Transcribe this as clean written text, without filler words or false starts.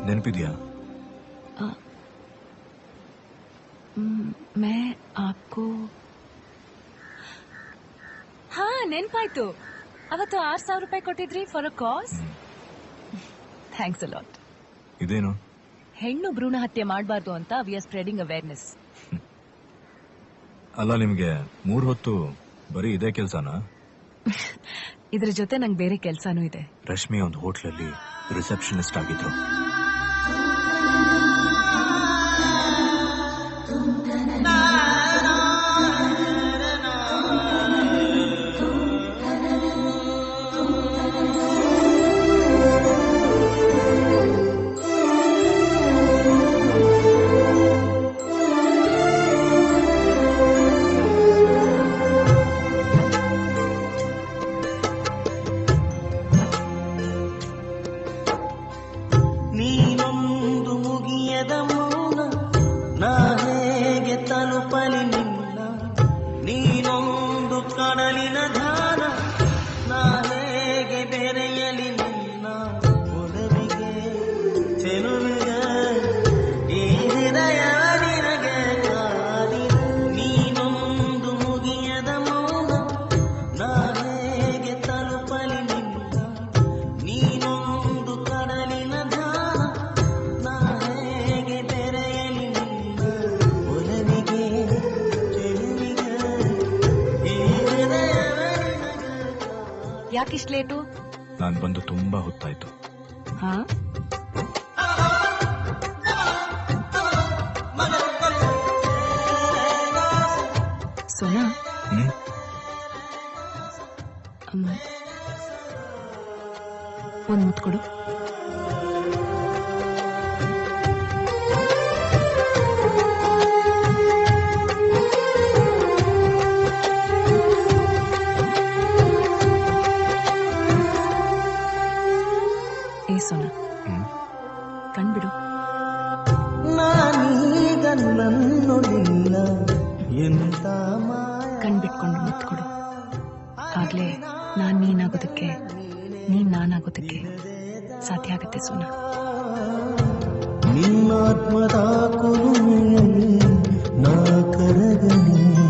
ನೆನಪಿದ್ಯಾ? मैं आपको ಹಾ ನೆನ್ಪಾಯ್ತು. ಅವತ್ತು 6,000 ರೂಪಾಯಿ ಕೊಟ್ಟಿದ್ರಿ for a cause. Thanks a lot. ಇದೇನು? ಹೆಣ್ಣು ಭ್ರೂಣ ಹತ್ಯೆ ಮಾಡಬಾರ್ದು ಅಂತ ವಿ ಆರ್ ಸ್ಪ್ರೆಡಿಂಗ್ ಅವೇರ್ನೆಸ್. ಅಲ್ಲ, ನಿಮ್ಗೆ 3 ಹೊತ್ತು ಬರೀ ಇದೇ ಕೆಲ್ಸನಾ? ಇದ್ರ ಜೊತೆ ನಂಗೆ ಬೇರೆ ಕೆಲ್ಸಾನೂ ಇದೆ. ರಶ್ಮಿ ಒಂದು ಹೋಟ್ಲಲ್ಲಿ ರಿಸೆಪ್ಷನಿಸ್ಟ್ ಆಗಿದ್ರು. ಯಾಕಿಷ್ಟು ಲೇಟು? ನಾನು ಬಂದು ತುಂಬಾ ಹೊತ್ತಾಯ್ತು. ಹಾ, ಸೋನಾ, ಒಂದು ಮುತ್ತು ಕೊಡು. ಸೋನಾ, ಕಣ್ಬಿಡು. ಕಣ್ಬಿಟ್ಕೊಂಡು ಮುತ್ತು ಕೊಡು. ಆಗ್ಲೇ ನಾನ್ ನೀನಾಗೋದಕ್ಕೆ, ನೀನ್ ನಾನಾಗೋದಕ್ಕೆ ಸಾಧ್ಯ ಆಗುತ್ತೆ ಸೋನಾ. ನಿನ್ನಾತ್ಮದ ಕುರುಮೆಯಲ್ಲಿ ನಾ ಕರಗನಿ.